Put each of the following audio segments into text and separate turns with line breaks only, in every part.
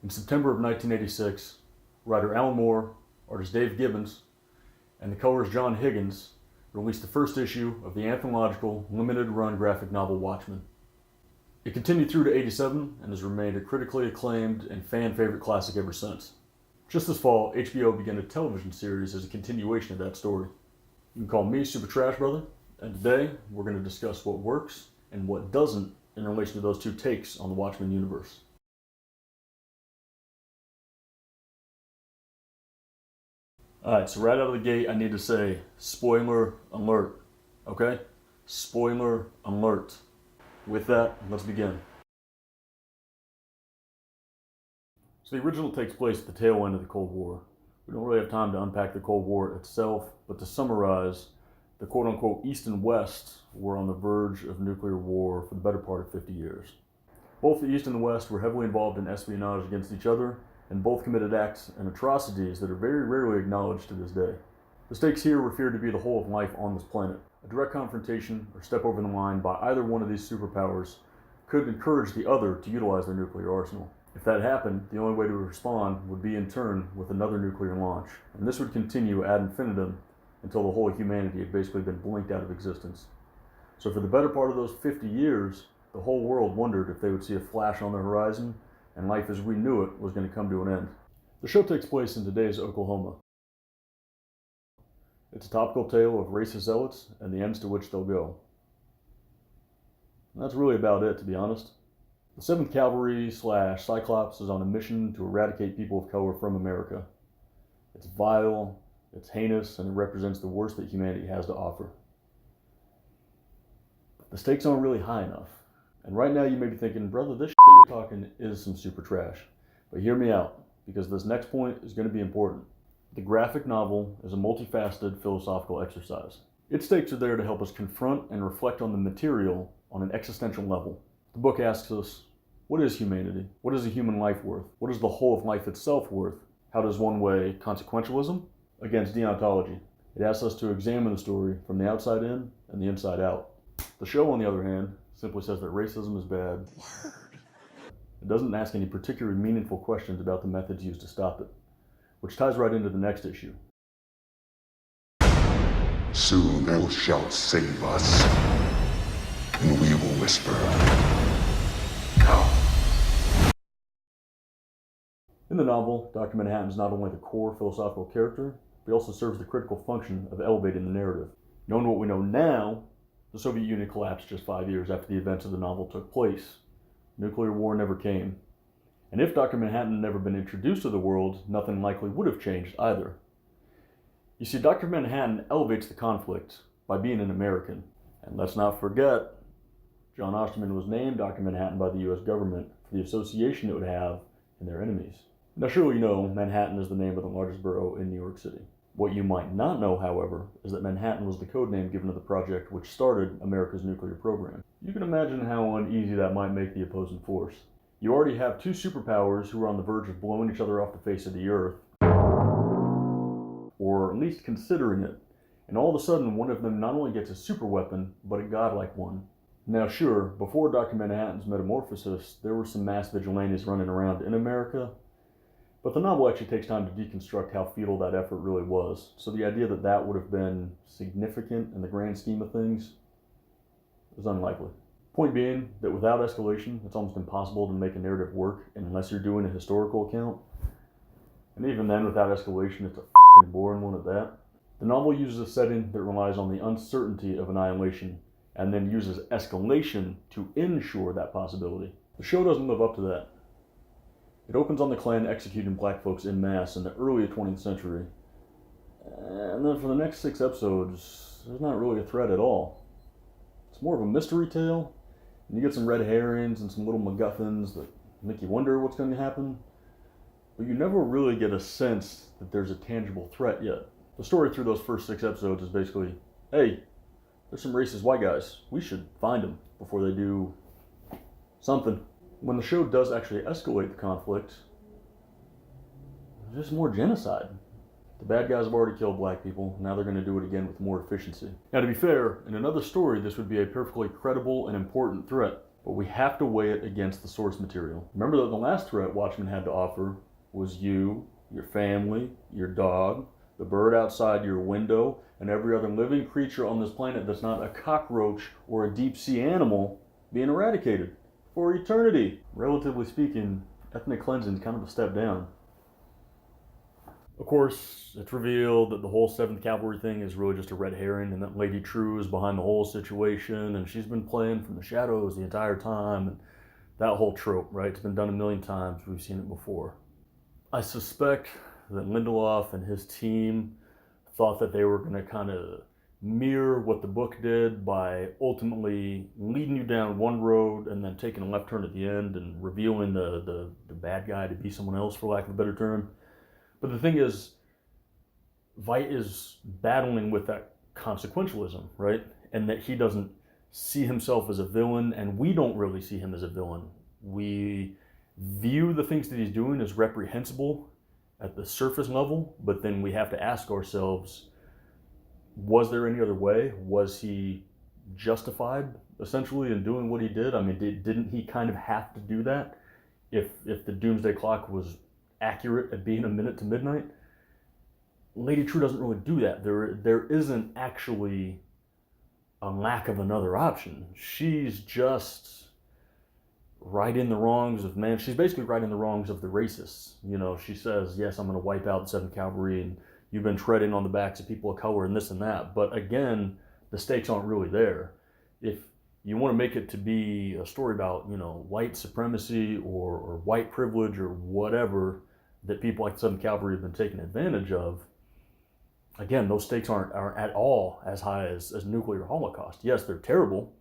In September of 1986, writer Alan Moore, artist Dave Gibbons, and the colorist John Higgins released the first issue of the anthological, limited-run graphic novel Watchmen. It continued through to '87 and has remained a critically acclaimed and fan-favorite classic ever since. Just this fall, HBO began a television series as a continuation of that story. You can call me Super Trash Brother, and today we're going to discuss what works and what doesn't in relation to those two takes on the Watchmen universe. Alright, so right out of the gate I need to say, spoiler alert, okay? Spoiler alert. With that, let's begin. So the original takes place at the tail end of the Cold War. We don't really have time to unpack the Cold War itself, but to summarize, the quote-unquote East and West were on the verge of nuclear war for the better part of 50 years. Both the East and the West were heavily involved in espionage against each other, and both committed acts and atrocities that are very rarely acknowledged to this day. The stakes here were feared to be the whole of life on this planet. A direct confrontation or step over the line by either one of these superpowers could encourage the other to utilize their nuclear arsenal. If that happened, the only way to respond would be in turn with another nuclear launch, and this would continue ad infinitum until the whole of humanity had basically been blinked out of existence. So for the better part of those 50 years, the whole world wondered if they would see a flash on the horizon, and life as we knew it was going to come to an end. The show takes place in today's Oklahoma. It's a topical tale of racist zealots and the ends to which they'll go. And that's really about it, to be honest. The 7th Cavalry / Cyclops is on a mission to eradicate people of color from America. It's vile, it's heinous, and it represents the worst that humanity has to offer. But the stakes aren't really high enough. And right now you may be thinking, brother, this shit you're talking is some super trash. But hear me out, because this next point is going to be important. The graphic novel is a multifaceted philosophical exercise. Its stakes are there to help us confront and reflect on the material on an existential level. The book asks us, what is humanity? What is a human life worth? What is the whole of life itself worth? How does one weigh consequentialism against deontology? It asks us to examine the story from the outside in and the inside out. The show, on the other hand, simply says that racism is bad. It doesn't ask any particularly meaningful questions about the methods used to stop it, which ties right into the next issue.
Soon thou shalt save us, and we will whisper, come.
In the novel, Dr. Manhattan is not only the core philosophical character, but he also serves the critical function of elevating the narrative. Knowing what we know now, the Soviet Union collapsed just 5 years after the events of the novel took place. Nuclear war never came. And if Dr. Manhattan had never been introduced to the world, nothing likely would have changed either. You see, Dr. Manhattan elevates the conflict by being an American. And let's not forget, John Osterman was named Dr. Manhattan by the US government for the association it would have in their enemies. Now surely you know Manhattan is the name of the largest borough in New York City. What you might not know, however, is that Manhattan was the code name given to the project which started America's nuclear program. You can imagine how uneasy that might make the opposing force. You already have two superpowers who are on the verge of blowing each other off the face of the earth, or at least considering it, and all of a sudden one of them not only gets a super weapon, but a godlike one. Now sure, before Dr. Manhattan's metamorphosis, there were some mass vigilantes running around in America, but the novel actually takes time to deconstruct how futile that effort really was. So the idea that that would have been significant in the grand scheme of things is unlikely. Point being that without escalation, it's almost impossible to make a narrative work unless you're doing a historical account. And even then, without escalation, it's a f***ing boring one at that. The novel uses a setting that relies on the uncertainty of annihilation, and then uses escalation to ensure that possibility. The show doesn't live up to that. It opens on the Klan executing black folks en masse in the early 20th century. And then for the next 6 episodes, there's not really a threat at all. It's more of a mystery tale, and you get some red herrings and some little MacGuffins that make you wonder what's going to happen. But you never really get a sense that there's a tangible threat yet. The story through those first 6 episodes is basically, hey, there's some racist white guys. We should find them before they do something. When the show does actually escalate the conflict, there's just more genocide. The bad guys have already killed black people, now they're going to do it again with more efficiency. Now to be fair, in another story this would be a perfectly credible and important threat. but we have to weigh it against the source material. Remember that the last threat Watchmen had to offer was you, your family, your dog, the bird outside your window, and every other living creature on this planet that's not a cockroach or a deep sea animal being eradicated for eternity. Relatively speaking, ethnic cleansing is kind of a step down. Of course, it's revealed that the whole 7th Cavalry thing is really just a red herring, and that Lady True is behind the whole situation, and she's been playing from the shadows the entire time, and that whole trope, right? It's been done a million times. We've seen it before. I suspect that Lindelof and his team thought that they were going to kind of mirror what the book did by ultimately leading you down one road and then taking a left turn at the end and revealing the bad guy to be someone else, for lack of a better term. But the thing is, Veidt is battling with that consequentialism, right? And that he doesn't see himself as a villain, and we don't really see him as a villain. We view the things that he's doing as reprehensible at the surface level, but then we have to ask ourselves, was there any other way? Was he justified, essentially, in doing what he did? I mean, didn't he kind of have to do that if the doomsday clock was accurate at being a minute to midnight? Lady True doesn't really do that. There isn't actually a lack of another option. She's just righting the wrongs of man. She's basically righting the wrongs of the racists. You know, she says, yes, I'm going to wipe out the 7th Cavalry, and you've been treading on the backs of people of color and this and that. But again, the stakes aren't really there. If you want to make it to be a story about, you know, white supremacy or white privilege or whatever that people like the 7th Cavalry have been taking advantage of, again, those stakes aren't at all as high as nuclear holocaust. Yes, they're terrible,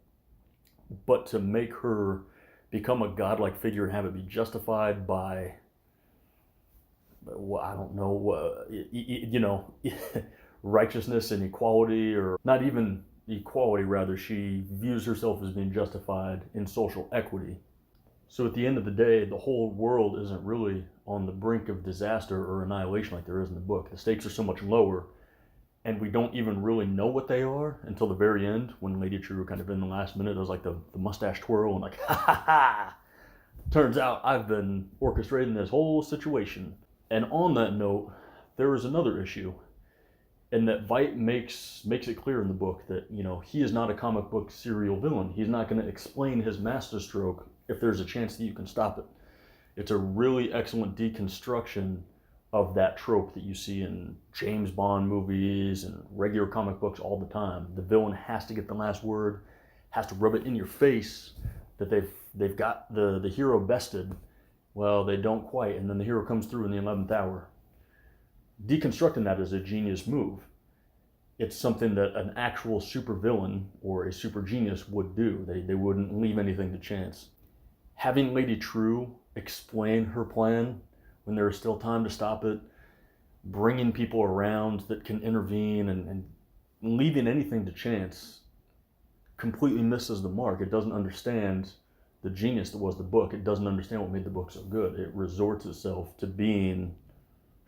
but to make her become a godlike figure and have it be justified by, well, I don't know, you know, righteousness and equality, or not even equality, rather, she views herself as being justified in social equity. So at the end of the day, the whole world isn't really on the brink of disaster or annihilation like there is in the book. The stakes are so much lower, and we don't even really know what they are until the very end, when Lady True kind of in the last minute does like the mustache twirl and like, ha ha ha! Turns out I've been orchestrating this whole situation. And on that note, there is another issue, and that Veidt makes it clear in the book that, you know, he is not a comic book serial villain. He's not going to explain his masterstroke if there's a chance that you can stop it. It's a really excellent deconstruction of that trope that you see in James Bond movies and regular comic books all the time. The villain has to get the last word, has to rub it in your face that they've got the hero bested. Well, they don't quite, and then the hero comes through in the 11th hour. Deconstructing that is a genius move. It's something that an actual supervillain or a super genius would do. They wouldn't leave anything to chance. Having Lady True explain her plan when there is still time to stop it, bringing people around that can intervene, and leaving anything to chance completely misses the mark. It doesn't understand the genius that was the book. It doesn't understand what made the book so good. It resorts itself to being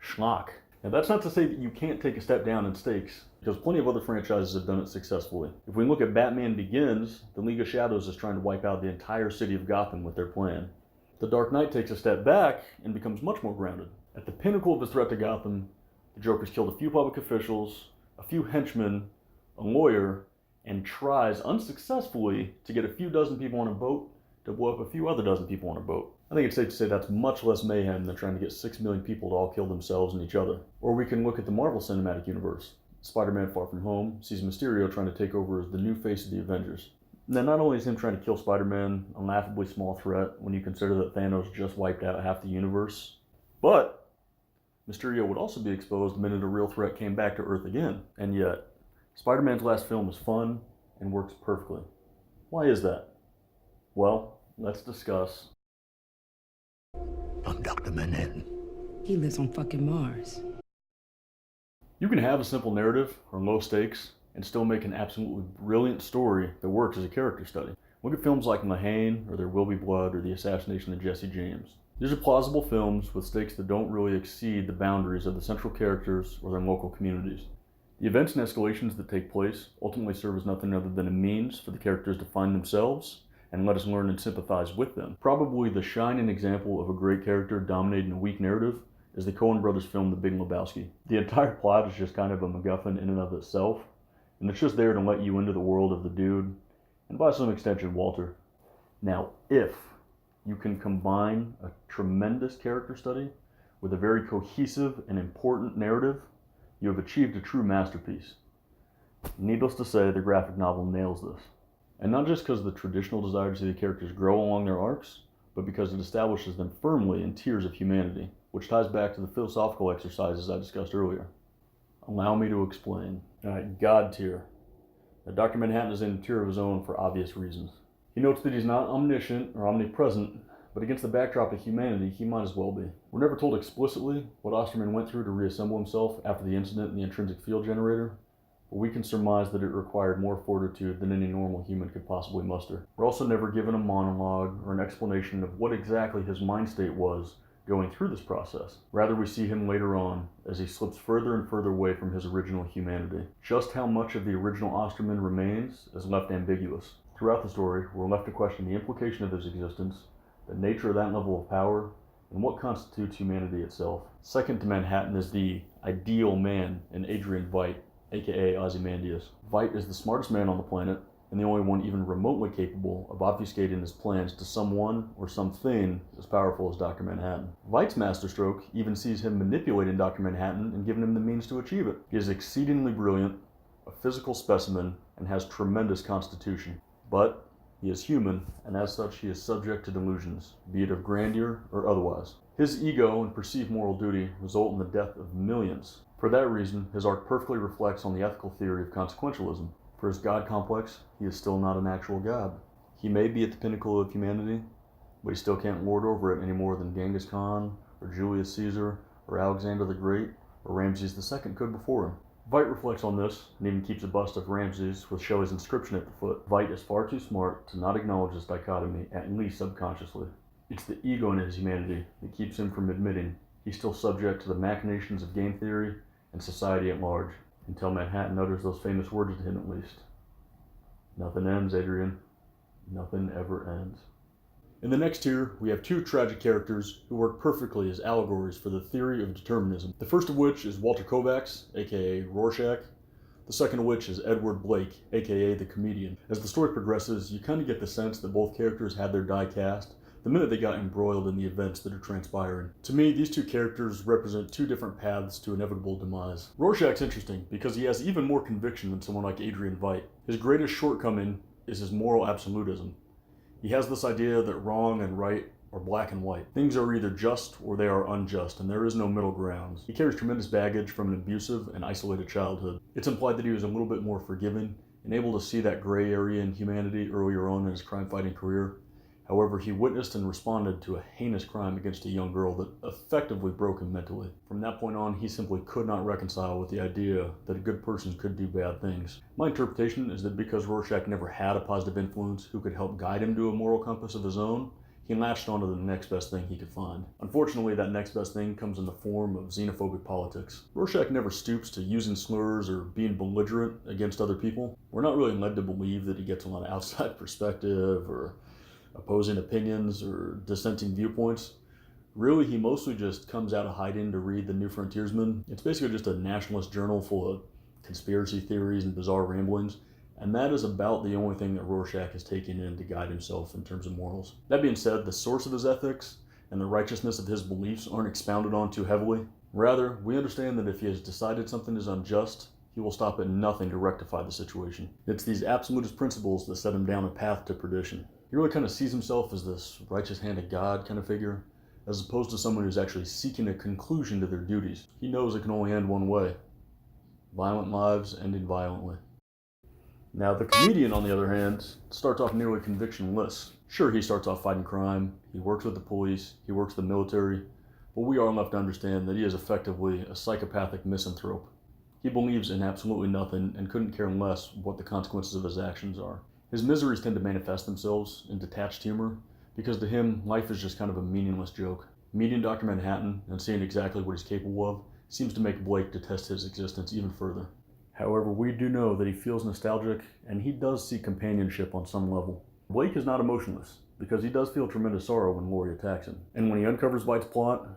schlock. Now, that's not to say that you can't take a step down in stakes, because plenty of other franchises have done it successfully. If we look at Batman Begins, the League of Shadows is trying to wipe out the entire city of Gotham with their plan. The Dark Knight takes a step back and becomes much more grounded. At the pinnacle of his threat to Gotham, the Joker's killed a few public officials, a few henchmen, a lawyer, and tries unsuccessfully to get a few dozen people on a boat to blow up a few other dozen people on a boat. I think it's safe to say that's much less mayhem than trying to get 6 million people to all kill themselves and each other. Or we can look at the Marvel Cinematic Universe. Spider-Man Far From Home sees Mysterio trying to take over as the new face of the Avengers. Now, not only is him trying to kill Spider-Man a laughably small threat when you consider that Thanos just wiped out half the universe, but Mysterio would also be exposed the minute a real threat came back to Earth again. And yet, Spider-Man's last film is fun and works perfectly. Why is that? Well, let's discuss.
I'm Dr. Manhattan. He lives on fucking Mars.
You can have a simple narrative or low stakes and still make an absolutely brilliant story that works as a character study. Look at films like Mahane, or There Will Be Blood, or The Assassination of Jesse James. These are plausible films with stakes that don't really exceed the boundaries of the central characters or their local communities. The events and escalations that take place ultimately serve as nothing other than a means for the characters to find themselves and let us learn and sympathize with them. Probably the shining example of a great character dominating a weak narrative is the Coen brothers film The Big Lebowski. The entire plot is just kind of a MacGuffin in and of itself, and it's just there to let you into the world of the dude, and by some extension, Walter. Now, if you can combine a tremendous character study with a very cohesive and important narrative, you have achieved a true masterpiece. Needless to say, the graphic novel nails this. And not just because of the traditional desire to see the characters grow along their arcs, but because it establishes them firmly in tiers of humanity, which ties back to the philosophical exercises I discussed earlier. Allow me to explain. Alright, God tier. Now, Dr. Manhattan is in a tier of his own for obvious reasons. He notes that he's not omniscient or omnipresent, but against the backdrop of humanity, he might as well be. We're never told explicitly what Osterman went through to reassemble himself after the incident in the intrinsic field generator, but we can surmise that it required more fortitude than any normal human could possibly muster. We're also never given a monologue or an explanation of what exactly his mind state was going through this process. Rather, we see him later on as he slips further and further away from his original humanity. Just how much of the original Osterman remains is left ambiguous. Throughout the story, we're left to question the implication of his existence, the nature of that level of power, and what constitutes humanity itself. Second to Manhattan is the ideal man in Adrian Veidt, aka Ozymandias. Veidt is the smartest man on the planet, and the only one even remotely capable of obfuscating his plans to someone or something as powerful as Dr. Manhattan. Veidt's masterstroke even sees him manipulating Dr. Manhattan and giving him the means to achieve it. He is exceedingly brilliant, a physical specimen, and has tremendous constitution. But he is human, and as such he is subject to delusions, be it of grandeur or otherwise. His ego and perceived moral duty result in the death of millions. For that reason, his arc perfectly reflects on the ethical theory of consequentialism. For his God complex, he is still not an actual god. He may be at the pinnacle of humanity, but he still can't lord over it any more than Genghis Khan, or Julius Caesar, or Alexander the Great, or Ramses II could before him. Veidt reflects on this, and even keeps a bust of Ramses with Shelley's inscription at the foot. Veidt is far too smart to not acknowledge this dichotomy, at least subconsciously. It's the ego in his humanity that keeps him from admitting he's still subject to the machinations of game theory and society at large, until Manhattan utters those famous words to him at least. Nothing ends, Adrian. Nothing ever ends. In the next tier, we have two tragic characters who work perfectly as allegories for the theory of determinism. The first of which is Walter Kovacs, aka Rorschach. The second of which is Edward Blake, aka the comedian. As the story progresses, you kind of get the sense that both characters had their die cast the minute they got embroiled in the events that are transpiring. To me, these two characters represent two different paths to inevitable demise. Rorschach's interesting because he has even more conviction than someone like Adrian Veidt. His greatest shortcoming is his moral absolutism. He has this idea that wrong and right are black and white. Things are either just or they are unjust, and there is no middle ground. He carries tremendous baggage from an abusive and isolated childhood. It's implied that he was a little bit more forgiving and able to see that gray area in humanity earlier on in his crime-fighting career. However, he witnessed and responded to a heinous crime against a young girl that effectively broke him mentally. From that point on, he simply could not reconcile with the idea that a good person could do bad things. My interpretation is that because Rorschach never had a positive influence who could help guide him to a moral compass of his own, he latched onto the next best thing he could find. Unfortunately, that next best thing comes in the form of xenophobic politics. Rorschach never stoops to using slurs or being belligerent against other people. We're not really led to believe that he gets a lot of outside perspective or opposing opinions or dissenting viewpoints. Really, he mostly just comes out of hiding to read the New Frontiersman. It's basically just a nationalist journal full of conspiracy theories and bizarre ramblings, and that is about the only thing that Rorschach has taken in to guide himself in terms of morals. That being said, the source of his ethics and the righteousness of his beliefs aren't expounded on too heavily. Rather, we understand that if he has decided something is unjust, he will stop at nothing to rectify the situation. It's these absolutist principles that set him down a path to perdition. He really kind of sees himself as this righteous hand of God kind of figure, as opposed to someone who's actually seeking a conclusion to their duties. He knows it can only end one way. Violent lives ending violently. Now, the comedian, on the other hand, starts off nearly convictionless. Sure, he starts off fighting crime, he works with the police, he works the military, but we are left to understand that he is effectively a psychopathic misanthrope. He believes in absolutely nothing and couldn't care less what the consequences of his actions are. His miseries tend to manifest themselves in detached humor, because to him, life is just kind of a meaningless joke. Meeting Dr. Manhattan and seeing exactly what he's capable of seems to make Blake detest his existence even further. However, we do know that he feels nostalgic, and he does seek companionship on some level. Blake is not emotionless, because he does feel tremendous sorrow when Laurie attacks him. And when he uncovers Vight's plot,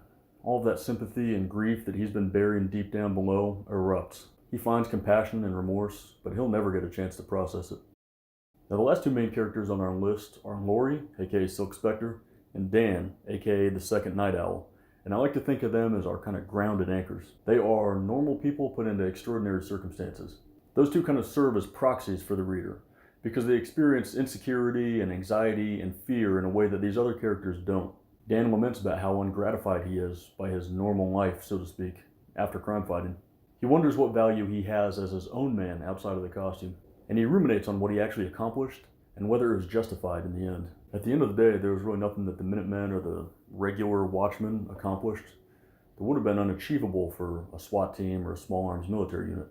all of that sympathy and grief that he's been burying deep down below erupts. He finds compassion and remorse, but he'll never get a chance to process it. Now, the last two main characters on our list are Laurie, aka Silk Spectre, and Dan, aka the Second Night Owl. And I like to think of them as our kind of grounded anchors. They are normal people put into extraordinary circumstances. Those two kind of serve as proxies for the reader, because they experience insecurity and anxiety and fear in a way that these other characters don't. Dan laments about how ungratified he is by his normal life, so to speak, after crime fighting. He wonders what value he has as his own man outside of the costume, and he ruminates on what he actually accomplished and whether it was justified in the end. At the end of the day, there was really nothing that the Minutemen or the regular Watchmen accomplished that would have been unachievable for a SWAT team or a small arms military unit.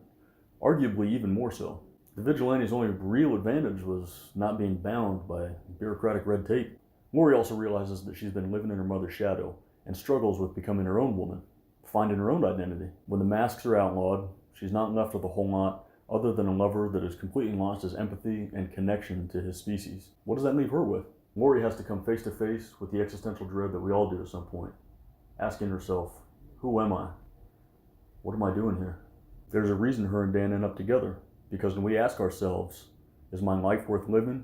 Arguably even more so. The Vigilante's only real advantage was not being bound by bureaucratic red tape. Laurie also realizes that she's been living in her mother's shadow and struggles with becoming her own woman, finding her own identity. When the masks are outlawed, she's not left with a whole lot other than a lover that has completely lost his empathy and connection to his species. What does that leave her with? Laurie has to come face to face with the existential dread that we all do at some point, asking herself, who am I? What am I doing here? There's a reason her and Dan end up together, because when we ask ourselves, is my life worth living?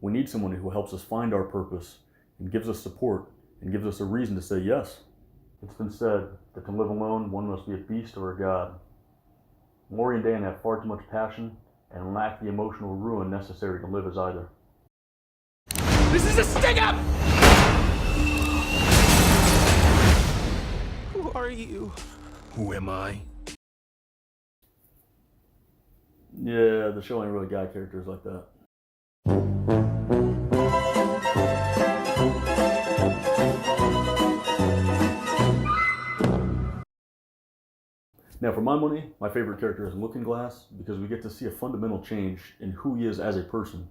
We need someone who helps us find our purpose and gives us support and gives us a reason to say yes. It's been said that to live alone, one must be a beast or a god. Laurie and Dan have far too much passion and lack the emotional ruin necessary to live as either.
This is a sting-up! Who are you? Who am I?
Yeah, the show ain't really got characters like that. Now, for my money, my favorite character is Looking-Glass because we get to see a fundamental change in who he is as a person.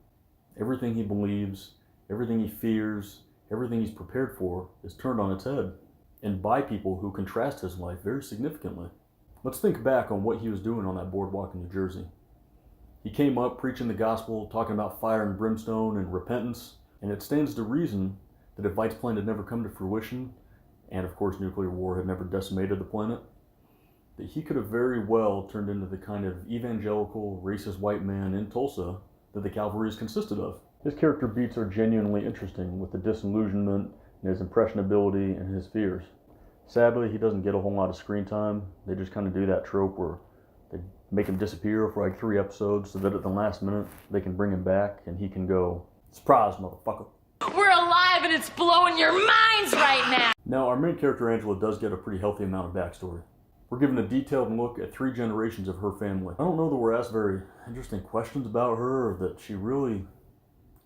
Everything he believes, everything he fears, everything he's prepared for is turned on its head, and by people who contrast his life very significantly. Let's think back on what he was doing on that boardwalk in New Jersey. He came up preaching the gospel, talking about fire and brimstone and repentance, and it stands to reason that if Vight's plan had never come to fruition, and of course nuclear war had never decimated the planet, that he could have very well turned into the kind of evangelical, racist white man in Tulsa that the Cavalry is consisted of. His character beats are genuinely interesting with the disillusionment and his impressionability and his fears. Sadly, he doesn't get a whole lot of screen time. They just kind of do that trope where they make him disappear for like 3 episodes so that at the last minute they can bring him back and he can go, surprise, motherfucker.
We're alive and it's blowing your minds right now!
Now, our main character Angela does get a pretty healthy amount of backstory. We're given a detailed look at 3 generations of her family. I don't know that we're asked very interesting questions about her or that she really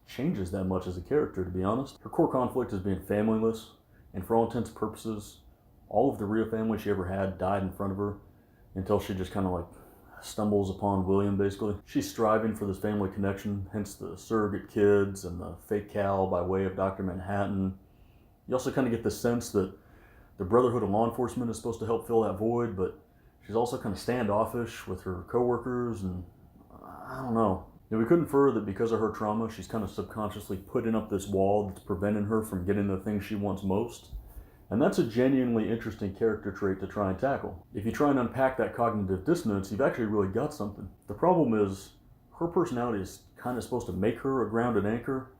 changes that much as a character, to be honest. Her core conflict is being familyless, and for all intents and purposes, all of the real family she ever had died in front of her until she just kind of like stumbles upon William, basically. She's striving for this family connection, hence the surrogate kids and the fake Cal by way of Dr. Manhattan. You also kind of get the sense that the Brotherhood of Law Enforcement is supposed to help fill that void, but she's also kind of standoffish with her coworkers, and I don't know. We could infer that because of her trauma, she's kind of subconsciously putting up this wall that's preventing her from getting the things she wants most. And that's a genuinely interesting character trait to try and tackle. If you try and unpack that cognitive dissonance, you've actually really got something. The problem is, her personality is kind of supposed to make her a grounded anchor,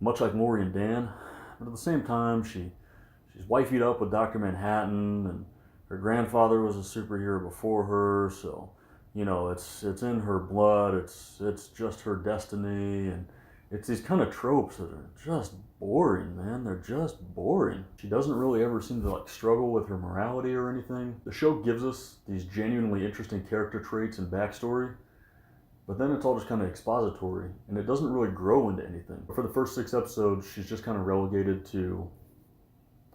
much like Laurie and Dan, but at the same time, she's wifeyed up with Dr. Manhattan, and her grandfather was a superhero before her, so, you know, it's in her blood, it's just her destiny, and it's these kind of tropes that are just boring, man. They're just boring. She doesn't really ever seem to like struggle with her morality or anything. The show gives us these genuinely interesting character traits and backstory, but then it's all just kind of expository, and it doesn't really grow into anything. For the first 6 episodes, she's just kind of relegated to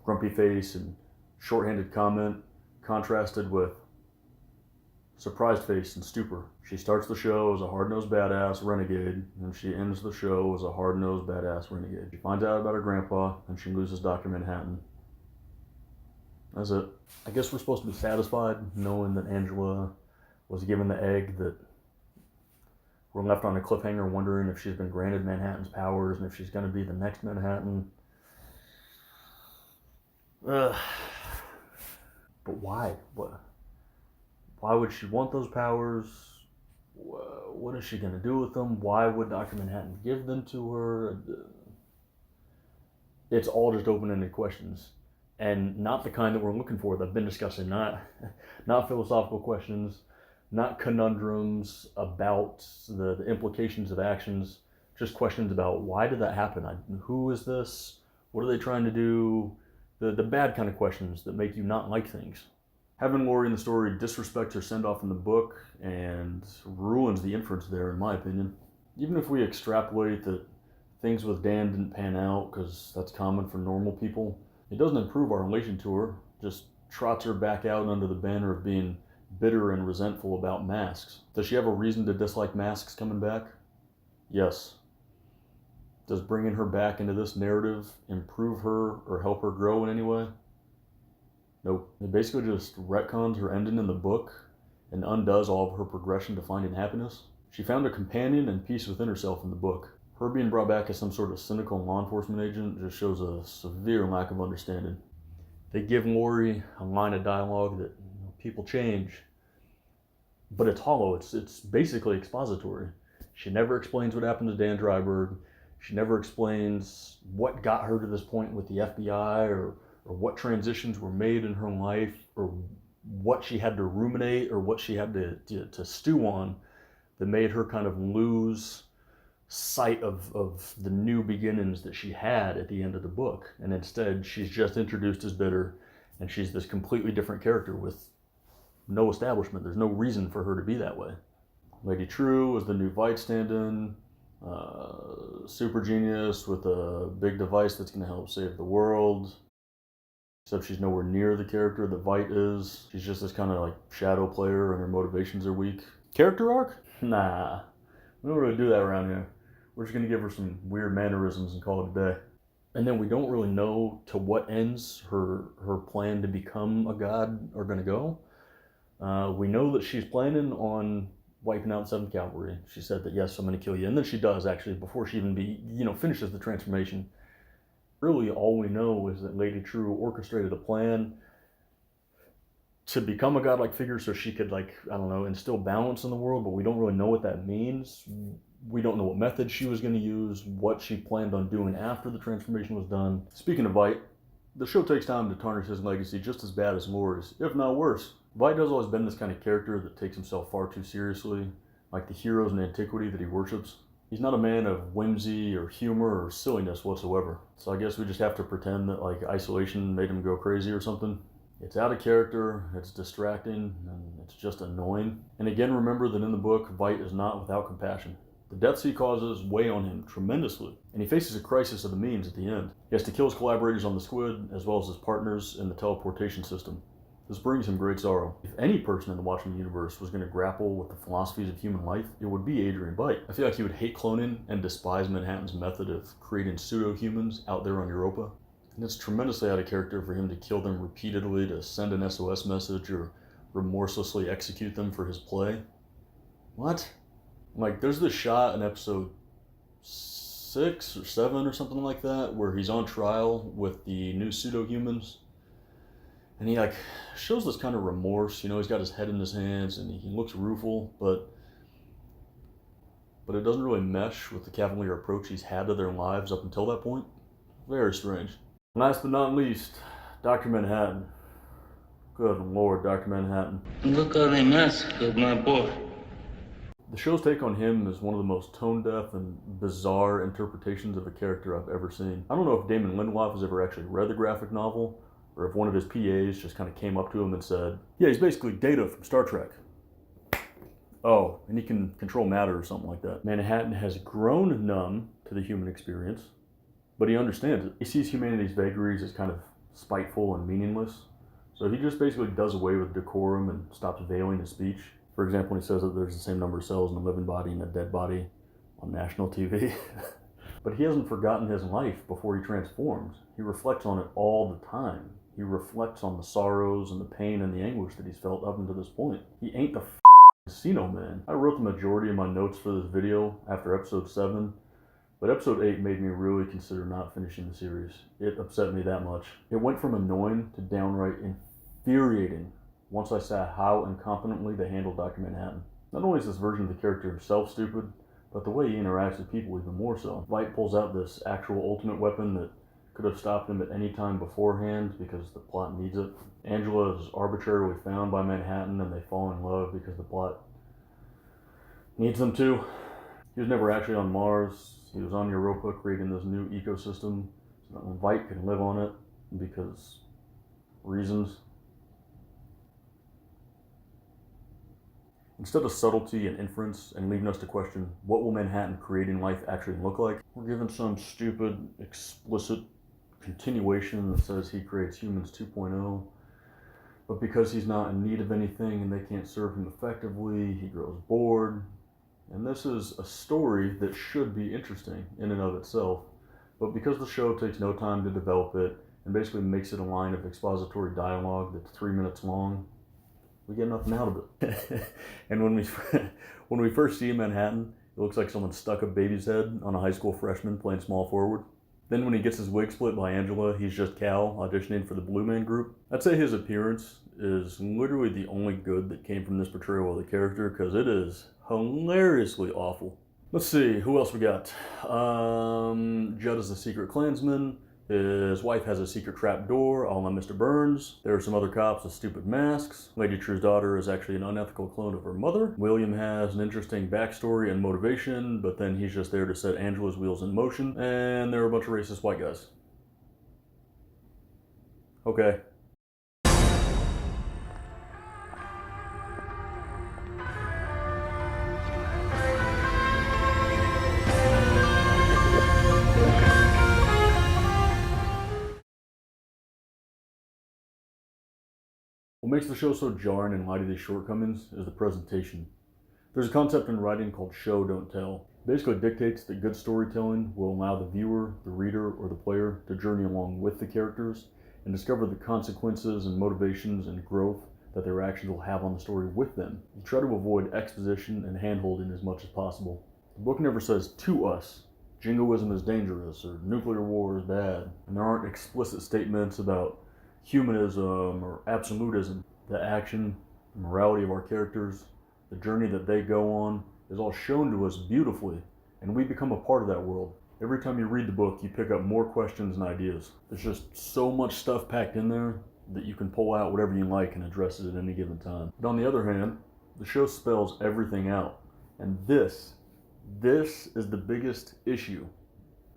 grumpy face and shorthanded comment, contrasted with surprised face and stupor. She starts the show as a hard-nosed badass renegade, and she ends the show as a hard-nosed badass renegade. She finds out about her grandpa, and she loses Dr. Manhattan. That's it. I guess we're supposed to be satisfied knowing that Angela was given the egg that We're left on a cliffhanger wondering if she's been granted Manhattan's powers and if she's going to be the next Manhattan. But why? Why would she want those powers? What is she going to do with them? Why would Dr. Manhattan give them to her? It's all just open-ended questions, and not the kind that we're looking for that I've been discussing. Not philosophical questions, not conundrums about the implications of actions, just questions about why did that happen? Who is this? What are they trying to do? The bad kind of questions that make you not like things. Having Laurie in the story disrespects her send-off in the book and ruins the inference there, in my opinion. Even if we extrapolate that things with Dan didn't pan out, because that's common for normal people, it doesn't improve our relation to her, just trots her back out under the banner of being bitter and resentful about masks. Does she have a reason to dislike masks coming back? Yes. Does bringing her back into this narrative improve her or help her grow in any way? Nope. It basically just retcons her ending in the book and undoes all of her progression to finding happiness. She found a companion and peace within herself in the book. Her being brought back as some sort of cynical law enforcement agent just shows a severe lack of understanding. They give Laurie a line of dialogue that people change, but it's hollow. It's basically expository. She never explains what happened to Dan Dryberg. She never explains what got her to this point with the FBI, or what transitions were made in her life, or what she had to ruminate, or what she had to stew on that made her kind of lose sight of the new beginnings that she had at the end of the book. And instead, she's just introduced as bitter, and she's this completely different character with no establishment. There's no reason for her to be that way. Lady True was the new Vite stand-in, super genius with a big device that's going to help save the world. Except she's nowhere near the character that Vite is. She's just this kind of like shadow player, and her motivations are weak. Character arc? Nah, we don't really do that around here. We're just going to give her some weird mannerisms and call it a day. And then we don't really know to what ends her plan to become a god are going to go. We know that she's planning on wiping out 7th Cavalry. She said that, yes, I'm going to kill you. And then she does, actually, before she even finishes the transformation. Really, all we know is that Lady True orchestrated a plan to become a godlike figure so she could, instill balance in the world, but we don't really know what that means. We don't know what method she was going to use, what she planned on doing after the transformation was done. Speaking of Vite, the show takes time to tarnish his legacy just as bad as Laurie's, if not worse. Vite has always been this kind of character that takes himself far too seriously, like the heroes in antiquity that he worships. He's not a man of whimsy or humor or silliness whatsoever. So I guess we just have to pretend that isolation made him go crazy or something. It's out of character, it's distracting, and it's just annoying. And again, remember that in the book, Vite is not without compassion. The deaths he causes weigh on him tremendously, and he faces a crisis of the means at the end. He has to kill his collaborators on the Squid, as well as his partners in the teleportation system. This brings him great sorrow. If any person in the Watchmen universe was going to grapple with the philosophies of human life, it would be Adrian Veidt. I feel like he would hate cloning and despise Manhattan's method of creating pseudo-humans out there on Europa. And it's tremendously out of character for him to kill them repeatedly to send an SOS message or remorselessly execute them for his play. What? There's this shot in episode 6 or 7 or something like that where he's on trial with the new pseudo-humans. And he shows this kind of remorse, he's got his head in his hands and he looks rueful, but it doesn't really mesh with the cavalier approach he's had to their lives up until that point. Very strange. Last but not least, Dr. Manhattan. Good Lord, Dr. Manhattan.
Look how they massacred my boy.
The show's take on him is one of the most tone-deaf and bizarre interpretations of a character I've ever seen. I don't know if Damon Lindelof has ever actually read the graphic novel, or if one of his PAs just kind of came up to him and said, yeah, he's basically Data from Star Trek. Oh, and he can control matter or something like that. Manhattan has grown numb to the human experience, but he understands it. He sees humanity's vagaries as kind of spiteful and meaningless, so he just basically does away with decorum and stops veiling his speech. For example, when he says that there's the same number of cells in a living body and a dead body on national TV. But he hasn't forgotten his life before he transforms. He reflects on it all the time. He reflects on the sorrows and the pain and the anguish that he's felt up until this point. He ain't the Casino Man. I wrote the majority of my notes for this video after episode 7, but episode 8 made me really consider not finishing the series. It upset me that much. It went from annoying to downright infuriating once I saw how incompetently they handled Dr. Manhattan. Not only is this version of the character himself stupid, but the way he interacts with people even more so. Light pulls out this actual ultimate weapon that could have stopped him at any time beforehand because the plot needs it. Angela is arbitrarily found by Manhattan and they fall in love because the plot needs them to. He was never actually on Mars. He was on Europa creating this new ecosystem so that Light can live on it because reasons. Instead of subtlety and inference and leaving us to question what will Manhattan creating life actually look like, we're given some stupid, explicit continuation that says he creates humans 2.0, but because he's not in need of anything and they can't serve him effectively, he grows bored. And this is a story that should be interesting in and of itself, but because the show takes no time to develop it and basically makes it a line of expository dialogue that's 3 minutes long, we get nothing out of it. And when we first see Manhattan, it looks like someone stuck a baby's head on a high school freshman playing small forward. Then when he gets his wig split by Angela, he's just Cal auditioning for the Blue Man Group. I'd say his appearance is literally the only good that came from this portrayal of the character because it is hilariously awful. Let's see, who else we got? Judd is a secret Klansman. His wife has a secret trap door, a la Mr. Burns. There are some other cops with stupid masks. Lady True's daughter is actually an unethical clone of her mother. William has an interesting backstory and motivation, but then he's just there to set Angela's wheels in motion. And there are a bunch of racist white guys. Okay. What makes the show so jarring in light of these shortcomings is the presentation. There's a concept in writing called show don't tell. It basically dictates that good storytelling will allow the viewer, the reader, or the player to journey along with the characters and discover the consequences and motivations and growth that their actions will have on the story with them. You try to avoid exposition and hand-holding as much as possible. The book never says to us, jingoism is dangerous or nuclear war is bad, and there aren't explicit statements about humanism or absolutism. The action, the morality of our characters, the journey that they go on is all shown to us beautifully, and we become a part of that world. Every time you read the book, you pick up more questions and ideas. There's just so much stuff packed in there that you can pull out whatever you like and address it at any given time. But on the other hand, the show spells everything out, and this is the biggest issue.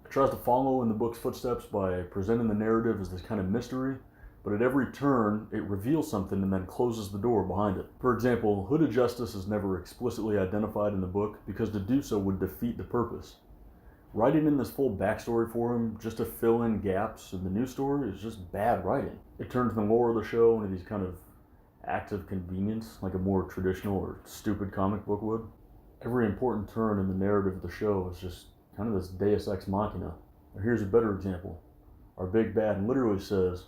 It tries to follow in the book's footsteps by presenting the narrative as this kind of mystery, but at every turn, it reveals something and then closes the door behind it. For example, Hooded Justice is never explicitly identified in the book because to do so would defeat the purpose. Writing in this full backstory for him just to fill in gaps in the new story is just bad writing. It turns the lore of the show into these kind of acts of convenience, like a more traditional or stupid comic book would. Every important turn in the narrative of the show is just kind of this deus ex machina. Now here's a better example. Our big bad literally says,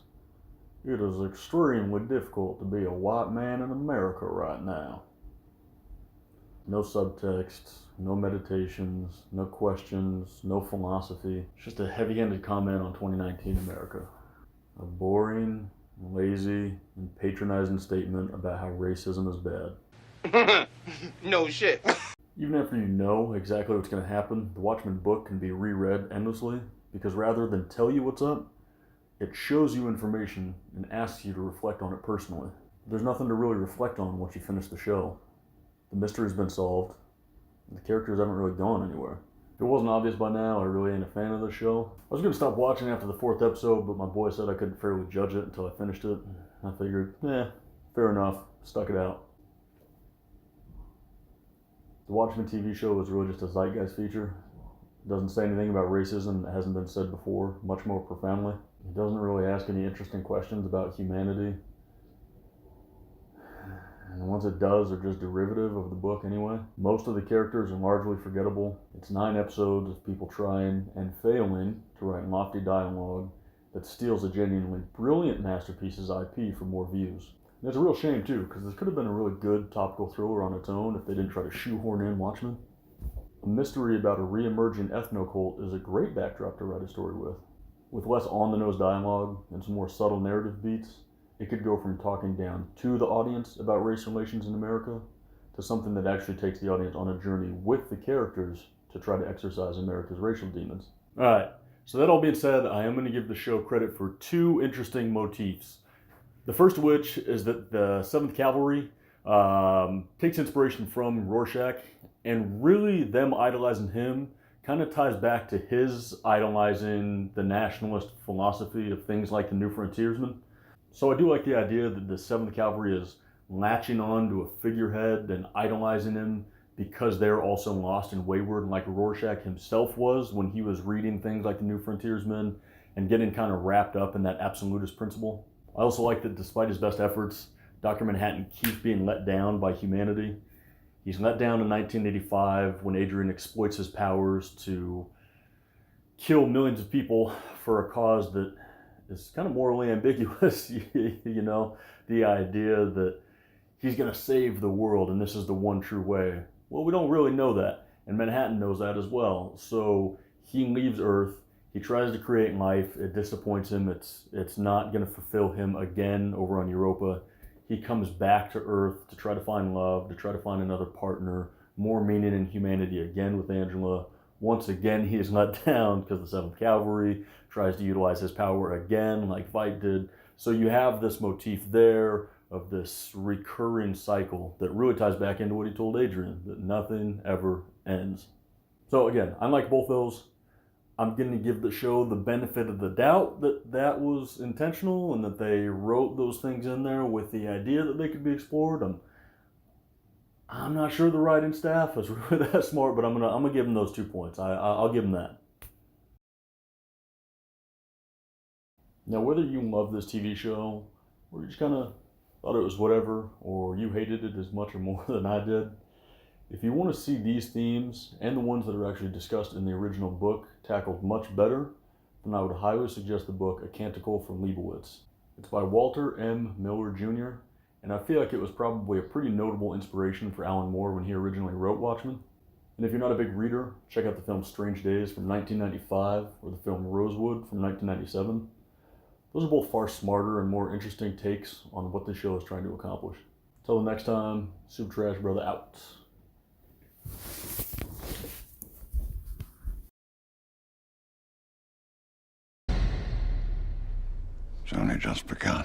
"It is extremely difficult to be a white man in America right now." No subtext, no meditations, no questions, no philosophy. It's just a heavy-handed comment on 2019 America. A boring, lazy, and patronizing statement about how racism is bad.
No shit.
Even after you know exactly what's going to happen, the Watchmen book can be reread endlessly because rather than tell you what's up, it shows you information and asks you to reflect on it personally. There's nothing to really reflect on once you finish the show. The mystery's been solved. The characters haven't really gone anywhere. If it wasn't obvious by now, I really ain't a fan of the show. I was going to stop watching after the 4th episode, but my boy said I couldn't fairly judge it until I finished it. I figured, fair enough. Stuck it out. The Watchmen TV show is really just a zeitgeist feature. It doesn't say anything about racism that hasn't been said before, much more profoundly. It doesn't really ask any interesting questions about humanity. And the ones it does are just derivative of the book anyway. Most of the characters are largely forgettable. It's 9 episodes of people trying and failing to write lofty dialogue that steals a genuinely brilliant masterpiece's IP for more views. And it's a real shame too, because this could have been a really good topical thriller on its own if they didn't try to shoehorn in Watchmen. A mystery about a re-emerging ethno-cult is a great backdrop to write a story with. With less on-the-nose dialogue and some more subtle narrative beats, it could go from talking down to the audience about race relations in America to something that actually takes the audience on a journey with the characters to try to exorcise America's racial demons. Alright, so that all being said, I am going to give the show credit for two interesting motifs. The first of which is that the 7th Cavalry takes inspiration from Rorschach, and really them idolizing him kind of ties back to his idolizing the nationalist philosophy of things like the New Frontiersmen. So I do like the idea that the 7th Cavalry is latching on to a figurehead and idolizing him because they're also lost and wayward, like Rorschach himself was when he was reading things like the New Frontiersmen and getting kind of wrapped up in that absolutist principle. I also like that despite his best efforts, Dr. Manhattan keeps being let down by humanity. He's let down in 1985 when Adrian exploits his powers to kill millions of people for a cause that is kind of morally ambiguous. You know, the idea that he's going to save the world and this is the one true way. Well, we don't really know that, and Manhattan knows that as well. So he leaves Earth. He tries to create life. It disappoints him. It's not going to fulfill him again over on Europa. He comes back to Earth to try to find love, to try to find another partner, more meaning in humanity again with Angela. Once again, he is let down because the 7th Cavalry tries to utilize his power again like Veidt did. So you have this motif there of this recurring cycle that really ties back into what he told Adrian, that nothing ever ends. So again, I like both those. I'm going to give the show the benefit of the doubt that that was intentional and that they wrote those things in there with the idea that they could be explored. I'm not sure the writing staff is really that smart, but I'm gonna give them those 2 points. I'll give them that. Now, whether you love this TV show or you just kind of thought it was whatever, or you hated it as much or more than I did, if you want to see these themes and the ones that are actually discussed in the original book tackled much better, then I would highly suggest the book A Canticle from Leibowitz. It's by Walter M. Miller Jr., and I feel like it was probably a pretty notable inspiration for Alan Moore when he originally wrote Watchmen. And if you're not a big reader, check out the film Strange Days from 1995 or the film Rosewood from 1997. Those are both far smarter and more interesting takes on what the show is trying to accomplish. Till the next time, Super Trash Brother out.
It's only just begun.